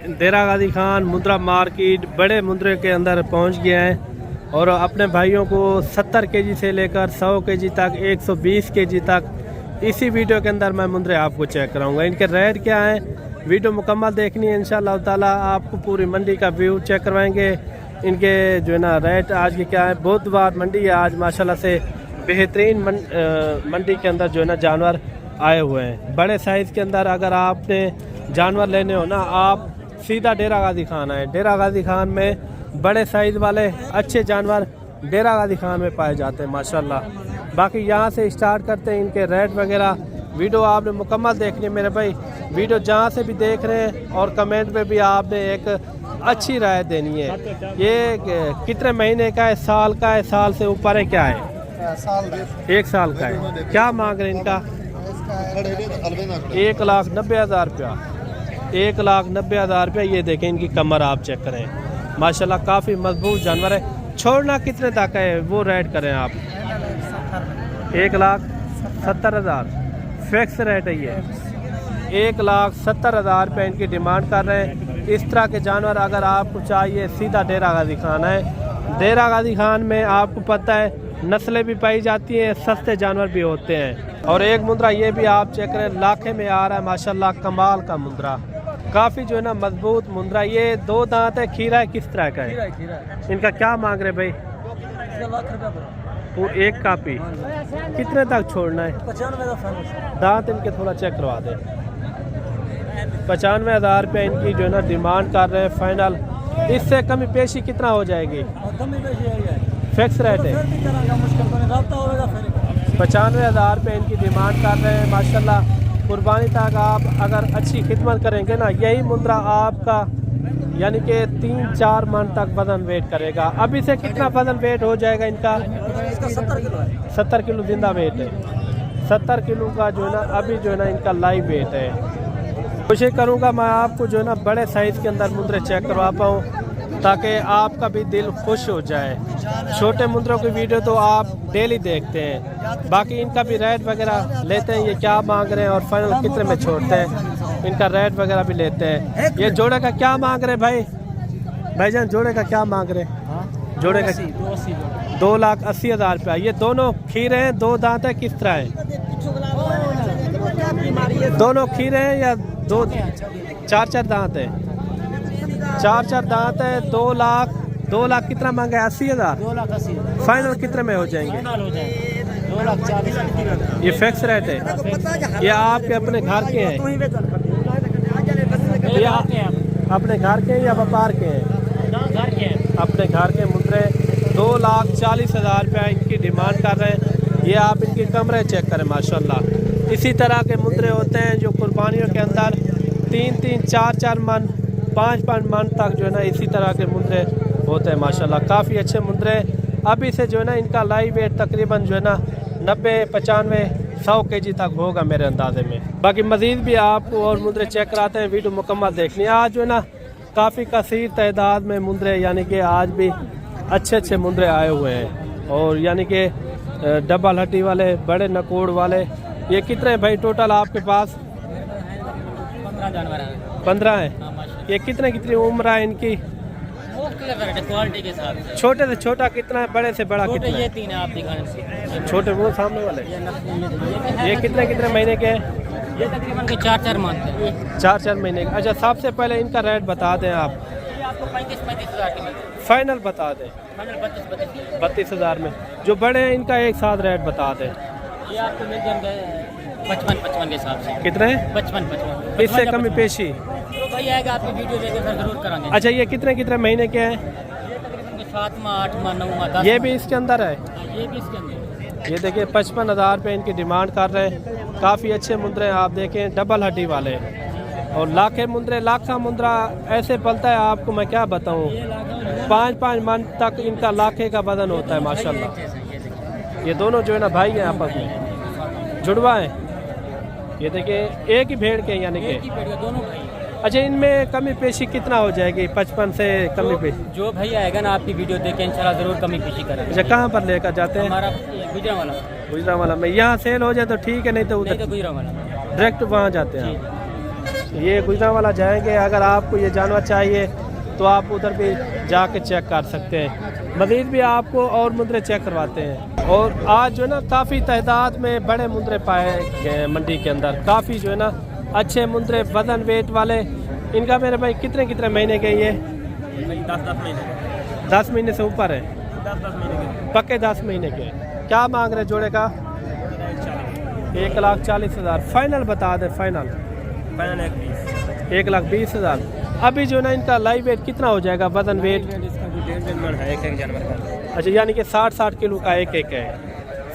देरा गाजी खान मुंद्रा मार्केट बड़े मुंद्रे के अंदर पहुंच गया है और अपने भाइयों को 70 केजी से लेकर 100 केजी तक 120 केजी तक इसी वीडियो के अंदर मैं मुंद्रे आपको चेक कराऊंगा। इनके रेट क्या हैं, वीडियो मुकम्मल देखनी है इंशाअल्लाह ताला। आपको पूरी मंडी का व्यू चेक करवाएंगे। इनके जो है ना रेट आज के क्या है। बुधवार मंडी है आज, माशाल्लाह से बेहतरीन मंडी के अंदर जो है ना जानवर आए हुए हैं। बड़े साइज़ के अंदर अगर आपने जानवर लेने हो ना, आप सीधा डेरा गाजी खान आए। डेरा गाजी खान में बड़े साइज़ वाले अच्छे जानवर डेरा गाजी खान में पाए जाते हैं माशाल्लाह। बाकी यहाँ से स्टार्ट करते हैं इनके रेट वगैरह। वीडियो आपने मुकम्मल देखनी है मेरे भाई। वीडियो जहाँ से भी देख रहे हैं और कमेंट में भी आपने एक अच्छी राय देनी है। ये कितने महीने का है, साल का है, साल से ऊपर है, क्या है? एक साल का है। क्या मांग रहे हैं इनका? 1,90,000 रुपया। 1,90,000 रुपया। ये देखें इनकी कमर आप चेक करें माशाल्लाह, काफ़ी मजबूत जानवर है। छोड़ना कितने तक है वो रेट करें आप? 1,70,000 फिक्स रेट है ये। 1,70,000 रुपये इनकी डिमांड कर रहे हैं। इस तरह के जानवर अगर आपको चाहिए सीधा डेरा गाजी खान है। डेरा गाजी खान में आपको पता है नस्लें भी पाई जाती हैं, सस्ते जानवर भी होते हैं। और एक मुंद्रा ये भी आप चेक करें, लाखे में आ रहा है माशाल्लाह, कमाल का मुंद्रा, काफ़ी जो है ना मजबूत मुंद्रा। ये 2 दांत है, खीरा है, किस तरह का है? इनका क्या मांग रहे भाई? वो एक कापी। कितने तक छोड़ना है? 95,000। दांत इनके थोड़ा चेक करवा दें। 95,000 रुपये इनकी जो है ना डिमांड कर रहे हैं फाइनल। इससे कमी पेशी कितना हो जाएगी? फिक्स रेट है। 95,000 रुपये इनकी डिमांड कर रहे हैं माशाल्लाह। कुर्बानी तक आप अगर अच्छी खिदमत करेंगे ना, यही मुंद्रा आपका यानी कि 3-4 मन तक वजन वेट करेगा। अभी से कितना वजन वेट हो जाएगा इनका? 70 किलो जिंदा वेट है। 70 किलो का जो है ना अभी जो है ना इनका लाइव वेट है। कोशिश करूँगा मैं आपको जो है ना बड़े साइज़ के अंदर मुंद्रे चेक करवा पाऊँ ताकि आपका भी दिल खुश हो जाए। छोटे मुंद्रों की वीडियो तो आप डेली देखते हैं। बाकी इनका भी रेट वगैरह लेते हैं, ये क्या मांग रहे हैं और फाइनल कितने में छोड़ते हैं, इनका रेट वगैरह भी लेते हैं। ये जोड़े का क्या मांग रहे भाई? भाईजान जोड़े का क्या मांग रहे हैं? जोड़े का 2,80,000 रुपया। ये दोनों खीरे हैं, 2 दांत है, किस तरह है? दोनों खीरे हैं या 4 दांत है? 4 दांत है। 2 लाख कितना मांगा है? 80,000। 2,80,000। फाइनल कितने में हो जाएंगे? 2,40,000। ये फिक्स रेट है। ये आपके अपने घर के हैं? ये अपने घर के हैं या व्यापार के हैं? अपने घर के मुंद्रे 2,40,000 रुपया इनकी डिमांड कर रहे हैं। ये आप इनकी कमरे चेक करें माशाल्लाह। इसी तरह के मुंद्रे होते हैं जो कुर्बानियों के अंदर 3-3, 4-4 मन, 5-5 मन तक जो है ना इसी तरह के मुंद्रे होते हैं माशाल्लाह। काफ़ी अच्छे मुंद्रे। अभी से जो है ना इनका लाइव वेट तकरीबन जो है ना 90, 95, 100 केजी तक होगा मेरे अंदाजे में। बाकी मज़ीद भी आपको और मुंद्रे चेक कराते हैं, वीडियो मुकम्मल देखनी है। आज जो है ना काफ़ी कसीर तादाद में मुंद्रे यानी कि आज भी अच्छे मुंद्रे आए हुए हैं। और यानी कि डबल हड्डी वाले, बड़े नकोड़ वाले। ये कितने भाई टोटल आपके पास? 15 जानवर हैं। 15 हैं। ये कितनी उम्र है इनकी? क्वालिटी के साथ। छोटे से छोटा कितना है, बड़े से बड़ा कितना ये है? 3 है आप दिखाने। छोटे वो सामने वाले ये कितने महीने के हैं? ये तकरीबन 4-4 मांगते हैं। 4-4 महीने के। अच्छा, सबसे पहले इनका रेट बता दें आप। ये आपको 35,000 की मिलती है। फाइनल बता दें। फाइनल 32,000। 32,000 में। जो बड़े हैं इनका एक साथ रेट बता दें। ये आपको मिल जाएंगे 55 के हिसाब से। कितने? 55। इससे कमी पेशी तो भाई आएगा, आपकी वीडियो देखकर सर जरूर करांगे। अच्छा, ये कितने महीने के हैं? ये तकरीबन 7 माह, 8 माह, 9 माह, 10। ये भी इसके अंदर है। ये भी इसके अंदर। ये देखिए 55,000 रुपये इनकी डिमांड कर रहे हैं। काफ़ी अच्छे मुंद्रे आप देखें, डबल हड्डी वाले। और लाखे मुंद्रे, लाखा मुंद्रा ऐसे पलता है आपको मैं क्या बताऊं। 5-5 मन तक इनका लाखे का वजन होता है माशाल्लाह। ये दोनों जो है ना भाई हैं, आपस में जुड़वा हैं। ये देखिए एक ही भेड़ के यानी कि। दोनों भाई। अच्छा, इनमें कमी पेशी कितना हो जाएगी? 55 से कमी पेशी जो भाई आएगा ना आपकी वीडियो देख के इंशाल्लाह जरूर कमी पेशी करेंगे। अच्छा, कहाँ पर लेकर जाते हैं? हमारा गुजरावाला में। यहाँ सेल हो जाए तो ठीक है, नहीं तो उधर गुजरावाला डायरेक्ट वहाँ जाते हैं। ये गुजरांवाला जाएंगे। अगर आपको ये जानवर चाहिए तो आप उधर भी जाके चेक कर सकते हैं। मज़ीद भी आपको और मुंदरे चेक करवाते हैं। और आज जो है ना काफ़ी तादाद में बड़े मुंदरे पाए गए मंडी के अंदर। काफ़ी जो है ना अच्छे मुंदरे वजन वेट वाले। इनका मेरे भाई कितने कितने महीने के ये? 10 महीने से ऊपर है। 10 महीने के पक्के 10 महीने के। क्या मांग रहे जोड़े का? 1,40,000 फाइनल बता दे। फाइनल 1,20,000। अभी जो ना इनका लाइव वेट कितना हो जाएगा वजन वेट? इसका भी 1.5 मन है एक जानवर का। अच्छा, यानी कि 60-60 किलो का एक एक है।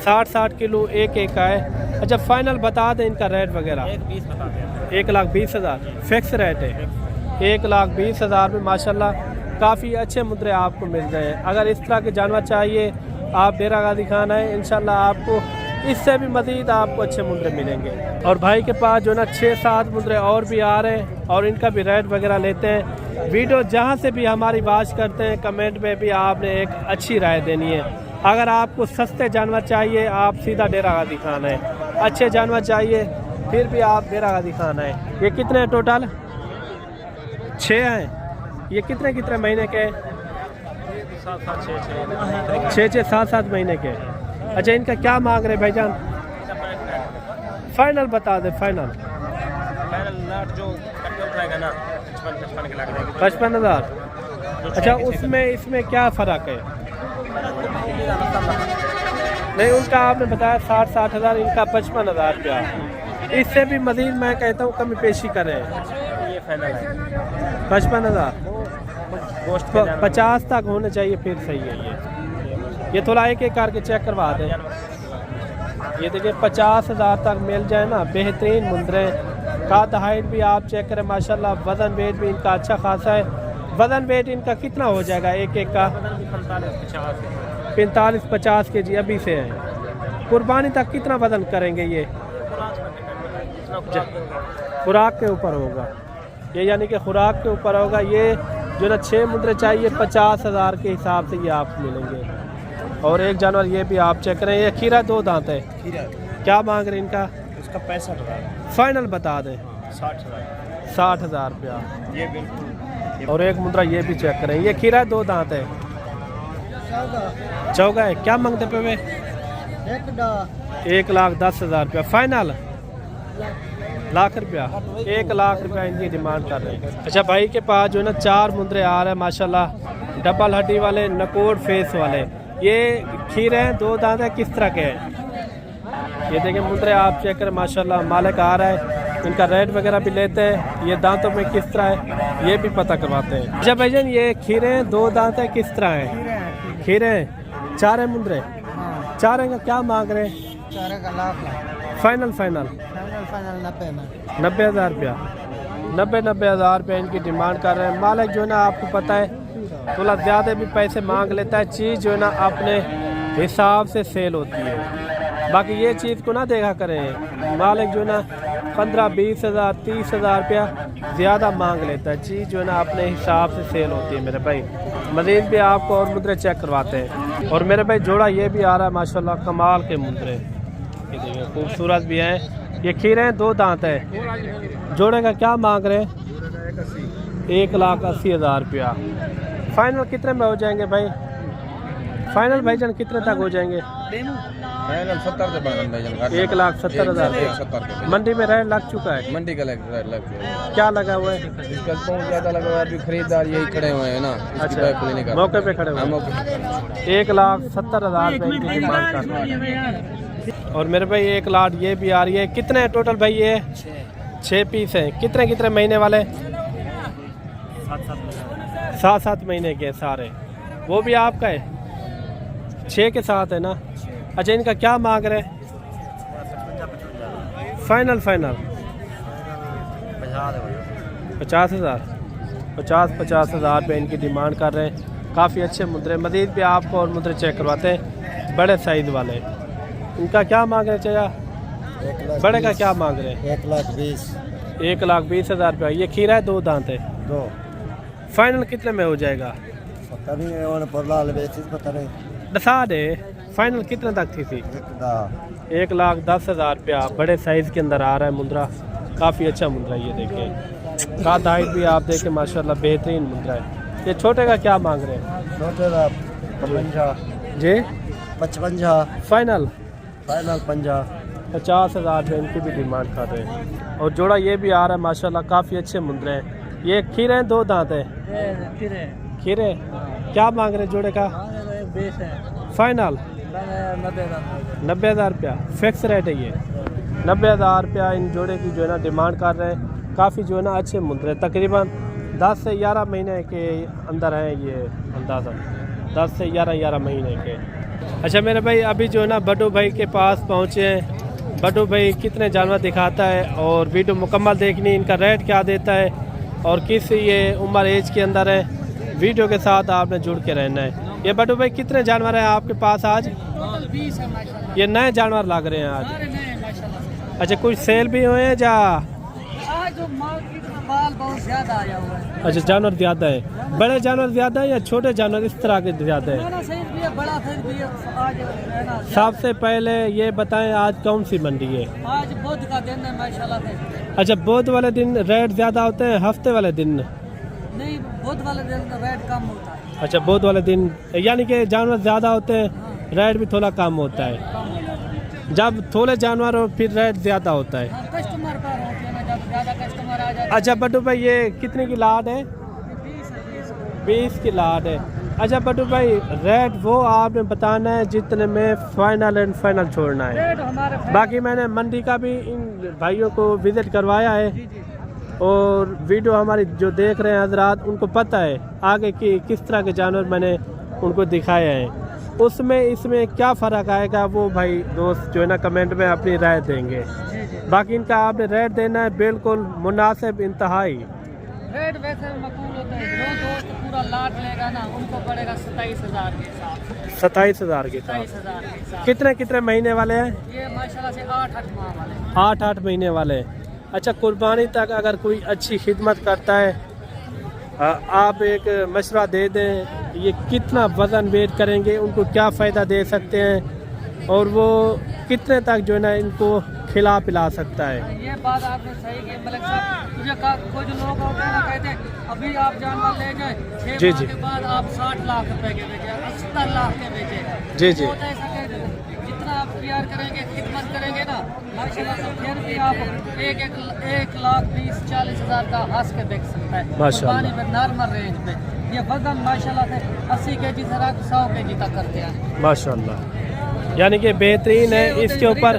60-60 किलो एक एक का है। अच्छा, फाइनल बता दें इनका रेट वगैरह? 1.20 बता दें। 1,20,000 फिक्स रेट है। 1,20,000 में माशाल्लाह काफ़ी अच्छे मुद्रे आपको मिल रहे हैं। अगर इस तरह के जानवर चाहिए आप डेरा गाजी खान है, इंशाल्लाह आपको इससे भी मज़ीद आपको अच्छे मुद्रे मिलेंगे। और भाई के पास जो ना 6-7 मुद्रे और भी आ रहे हैं और इनका भी रेट वगैरह लेते हैं। वीडियो जहाँ से भी हमारी बात करते हैं कमेंट में भी आपने एक अच्छी राय देनी है। अगर आपको सस्ते जानवर चाहिए आप सीधा डेरा गाजी खान है। अच्छे जानवर चाहिए फिर भी आप डेरा गाजी खान है। ये कितने हैं टोटल? 6 हैं। ये कितने कितने महीने के? 6-6 7-7 महीने के। अच्छा, इनका क्या मांग रहे भाईजान? फाइनल बता दे। फाइनल जो उठाएगा ना 55 के लाख जाएगा। 55,000। अच्छा, उसमें इसमें क्या फ़र्क है? नहीं, उनका आपने बताया 60-60,000, इनका 55,000 रुपया। इससे भी मज़ीद मैं कहता हूँ कमी पेशी करें। ये फाइनल है 55,000। 50 तक होने चाहिए फिर सही है। ये थोड़ा एक एक करके चेक करवा दें। ये देखिए 50,000 तक मिल जाए ना, बेहतरीन मुंदरे। काद हाइट भी आप चेक करें माशाल्लाह। वज़न वेट भी इनका अच्छा खासा है। वज़न वेट इनका कितना हो जाएगा एक एक का? 45-50 के जी अभी से है। कुर्बानी तक कितना वज़न करेंगे ये? खुराक के ऊपर होगा ये, यानी कि खुराक के ऊपर होगा। ये जो ना 6 मुंदरे चाहिए 50,000 के हिसाब से ये आपको मिलेंगे। और एक जानवर ये भी आप चेक करें। ये खीरा 2 दांत है। क्या मांग रहे इनका? इसका 65,000 फाइनल बता दें। 60,000 60,000 रुपया। ये बिल्कुल। और एक मुद्रा ये भी चेक करें। ये खीरा 2 दांत है। चौगा है। क्या मांगते पे वे? 1,10,000 रुपया फाइनल। लाख रुपया। 1 लाख रुपया इनकी डिमांड कर रहे हैं। अच्छा, भाई के पास जो है ना 4 मुंदरे आ रहे हैं माशाल्लाह। डबल हड्डी वाले, नकोड फेस वाले। ये खीरे हैं 2 दांत है। किस तरह के हैं? ये देखिए मुंदरे आप चेक करें माशाल्लाह। मालिक आ रहा है। इनका रेट वगैरह भी लेते हैं। ये दांतों में किस तरह है ये भी पता करवाते हैं। अच्छा भाईजान, ये खीरे हैं 2 दांत है, किस तरह है? खीरे हैं 4 है मुंदरे। 4 का क्या मांग रहे हैं? 4 का लाख। फाइनल 90,000 रुपया। 90,000 रुपया इनकी डिमांड कर रहे हैं। मालिक जो है ना आपको पता है थोड़ा ज़्यादा भी पैसे मांग लेता है। चीज़ जो है ना अपने हिसाब से सेल होती है। बाकी ये चीज़ को ना देखा करें। मालिक जो है ना 15-20,000 30,000 रुपया ज़्यादा मांग लेता है। चीज़ जो है ना अपने हिसाब से सेल होती है मेरे भाई। मज़ीद भी आपको और मुद्रे चेक करवाते हैं। और मेरे भाई जोड़ा ये भी आ रहा है माशाल्लाह कमाल के मुद्रे। ये देखिए खूबसूरत भी हैं। ये खीरे हैं 2 दांत है। जोड़े का क्या मांग रहे हैं? 1,80,000 रुपया। फाइनल कितने में हो जाएंगे भाई? फाइनल भाईजान कितने तक हो जाएंगे? 1,70,000। मंडी में रेट लग चुका है। मंडी का लग क्या लगा हुआ है? इसका बहुत ज़्यादा लगा हुआ है। अभी खरीदार यही खड़े हुए हैं ना। अच्छा, मौके पे खड़े हुए। 1,70,000 रुपये की डिमांड कर रहे हैं। और मेरे भाई 1 लाख ये भी आ रही है। कितने है टोटल भाई? ये 6 पीस हैं। कितने कितने महीने वाले? 7-7 महीने के सारे। वो भी आपका है? 6 के साथ है ना। अच्छा, इनका क्या मांग रहे हैं? फाइनल 50,000। 50,000 रुपये इनकी डिमांड कर रहे हैं। काफ़ी अच्छे मुद्रे। मज़ीद भी आपको और मुद्रे चेक करवाते हैं बड़े साइज़ वाले। इनका क्या मांग रहे चाहिए? बड़े का क्या मांग रहे हैं? 1,20,000। 1,20,000 रुपया। ये खीरा है 2 दांत है। 2 फाइनल कितने में हो जाएगा? पता नहीं पता नहीं। दसा दे। फाइनल कितने तक थी? 1,10,000 रुपया। बड़े साइज़ के अंदर आ रहा है मुंद्रा। काफ़ी अच्छा मुंद्रा है, ये देखें काद हाइट भी आप देखें माशाल्लाह बेहतरीन मुंद्रा है। ये छोटे का क्या मांग रहे हैं? छोटे का 55 जी 55 फाइनल 50 50,000 रुपये इनकी भी डिमांड कर रहे हैं। और जोड़ा ये भी आ रहा है माशाल्लाह काफ़ी अच्छे मुंद्रे हैं। ये खीरे हैं, 2 दांत है खीरे। क्या मांग रहे हैं जोड़े का? फाइनल 90,000 रुपया फिक्स रेट है। ये 90,000 रुपया इन जोड़े की जो है ना डिमांड कर रहे हैं। काफ़ी जो है ना अच्छे मुंद्रे, तकरीबन 10 से 11 महीने के अंदर हैं ये, अंदाज़ा 10 से 11 महीने के। अच्छा मेरे भाई अभी जो है ना बड्डू भाई के पास पहुँचे हैं। बड्डू भाई कितने जानवर दिखाता है और वीडियो मुकम्मल देखनी, इनका रेट क्या देता है और किस ये उम्र एज के अंदर है, वीडियो के साथ आपने जुड़ के रहना है। ये बड्डू भाई कितने जानवर हैं आपके पास आज? टोटल 20 है माशाल्लाह। ये नए जानवर लग रहे हैं आज? सारे नए हैं माशाल्लाह। अच्छा कुछ सेल भी हुए हैं जा? आज जो मार्केट में माल बहुत ज्यादा आया हुआ है। अच्छा जानवर ज़्यादा है, बड़े जानवर ज़्यादा है या छोटे जानवर इस तरह के ज़्यादा है? मेरा साइज भी है, बड़ा साइज भी है। आज है ना सबसे पहले ये बताएं आज कौन सी मंडी है? आज बुध का दिन है माशाल्लाह से। अच्छा बुध वाले दिन रेट ज़्यादा होते हैं, हफ्ते वाले दिन? नहीं, बुध वाले दिन रेट कम होता है। अच्छा बुध वाले दिन यानी कि जानवर ज़्यादा होते हैं, रेट भी थोड़ा कम होता है। कम होता है। जब थोड़े जानवर हो फिर रेट ज़्यादा होता है। हाँ, कस्टमर पर होते हैं ना, जब ज्यादा कस्टमर आ जाए। अच्छा बड्डू भाई ये कितने की लाट है? 20 की लाट है। अच्छा बड्डू भाई रेट वो आपने बताना है जितने में फाइनल एंड फाइनल छोड़ना है। रेट हमारे बाकी मैंने मंडी का भी इन भाइयों को विज़िट करवाया है जी जी। और वीडियो हमारी जो देख रहे हैं हजरात उनको पता है आगे की किस तरह के जानवर मैंने उनको दिखाए हैं। उसमें इसमें क्या फ़र्क आएगा वो भाई दोस्त जो है ना कमेंट में अपनी राय देंगे। जी जी। बाकी इनका आपने रेट देना है बिल्कुल मुनासिब इंतहाई। रेट वैसे मकबूल होता है। जो दोस्त पूरा लाट लेगा ना उनको पड़ेगा 27,000 के हिसाब से। 27,000 के साथ 27,000 के हिसाब कितने कितने महीने वाले हैं? से। ये माशाल्लाह से 8-8 माह वाले हैं। 8-8 महीने वाले हैं। अच्छा कुर्बानी तक अगर कोई अच्छी खिदमत करता है आप एक मशवरा दे दें ये कितना वज़न वेट करेंगे, उनको क्या फ़ायदा दे सकते हैं और वो कितने तक जो है ना इनको खिला पिला सकता है? ये बात आपने सही की मलिक साहब। मुझे कोई जो लोग होते हैं ना कहते हैं अभी आप जानवर ले जाए 6 जी, माह जी। के बाद आप 60 लाख रुपए के बेचे, 70 लाख के बेचे। जी, जी। वो तो ऐसा कहते हैं, जितना आप प्यार करेंगे खिदमत करेंगे ना माशाल्लाह से फिर भी आप 1,20,40,000 का हंस के देख सकता है माशाल्लाह। कुर्बानी में नॉर्मल रेंज पे। ये वजन माशाल्लाह से 80 kg से 100 kg तक करते हैं माशाल्लाह यानी कि बेहतरीन है। इसके ऊपर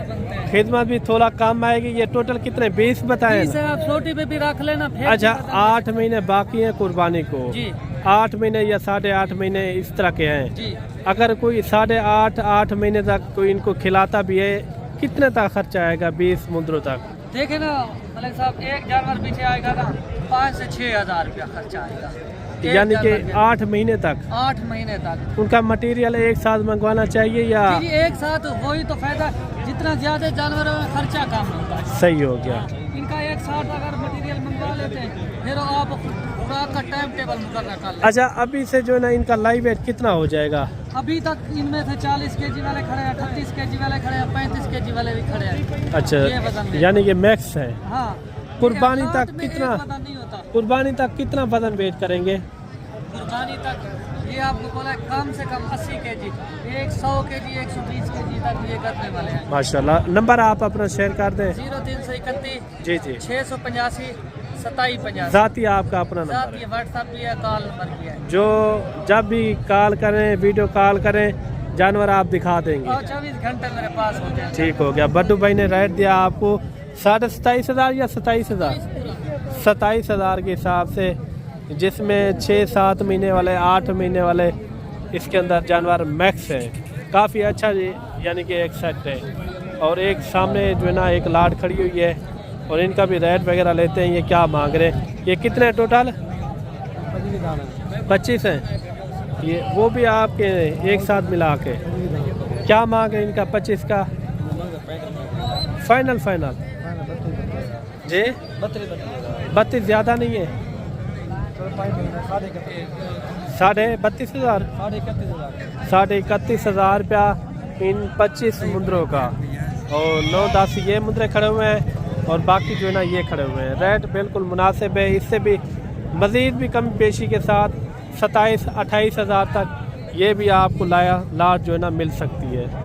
खिदमत भी थोड़ा कम आएगी। ये टोटल कितने 20 बताए इसे ना? आप छोटी पे भी रख लेना फिर अच्छा भी वजन- 8 महीने बाकी हैं कुर्बानी को। जी 8 महीने या 8.5 महीने इस तरह के हैं। जी। अगर कोई 8.5 महीने तक कोई इनको खिलाता भी है कितने तक खर्चा आएगा 20 मुद्रों तक? देखे ना मलिक साहब, एक जानवर पीछे आएगा ना 5 से 6,000 रुपया खर्चा आएगा एक यानी कि जानवर के। 8 महीने तक 8 महीने तक। उनका मटेरियल एक साथ मंगवाना चाहिए या? जी जी, एक साथ वही तो फायदा, जितना ज्यादा जानवरों में खर्चा कम होता है। सही हो गया। इनका एक साथ अगर मटेरियल मंगवा लेते हैं फिर आप पूरा का टाइम टेबल मुकर्रर कर लेते। अच्छा अभी से जो है ना इनका लाइव वेट कितना हो जाएगा? अभी तक इनमें से 40 kg वाले खड़े हैं, 38 kg वाले खड़े हैं, 35 kg वाले भी खड़े हैं। अच्छा ये वजन में। यानी कि मैक्स है। हाँ कुर्बानी ये तक साथ में एक कितना? वजन नहीं होता। कुर्बानी तक कितना वजन वेट करेंगे? कुर्बानी तक ये आपको बोला है कम से कम 80 kg, 100 kg, 120 kg तक ये करने वाले हैं। माशाल्लाह। नंबर आप अपना शेयर कर दें। 0331 जी जी 685 2750। ज़ाती आपका अपना साथ नंबर ये है। व्हाट्सएप भी है, कॉल नंबर भी है। जो जब भी कॉल करें वीडियो कॉल करें जानवर आप दिखा देंगे। और 24 घंटे मेरे पास होते हैं। ठीक हो गया। बड्डू भाई ने रेट दिया आपको 27,500 या 27,000? 27,000 के हिसाब से, जिसमें 6-7 महीने वाले 8 महीने वाले इसके अंदर जानवर मैक्स है। काफ़ी अच्छा यानी कि एक सेट है। और एक सामने जो है ना एक लाट खड़ी हुई है और इनका भी रेट वगैरह लेते हैं। ये क्या मांग रहे हैं? ये कितने टोटल? 25 हैं। ये वो भी आपके एक साथ मिला के क्या मांग है इनका? 25 का फाइनल जी 32 ज़्यादा नहीं है? 32,500 31,000 रुपया इन 25 मुद्रों का। और 9-10 ये मुद्रे खड़े हुए हैं और बाकी जो है ना ये खड़े हुए हैं। रेट बिल्कुल मुनासिब है, इससे भी मज़ीद भी कम पेशी के साथ 27-28 हज़ार तक ये भी आपको लाट जो है ना मिल सकती है।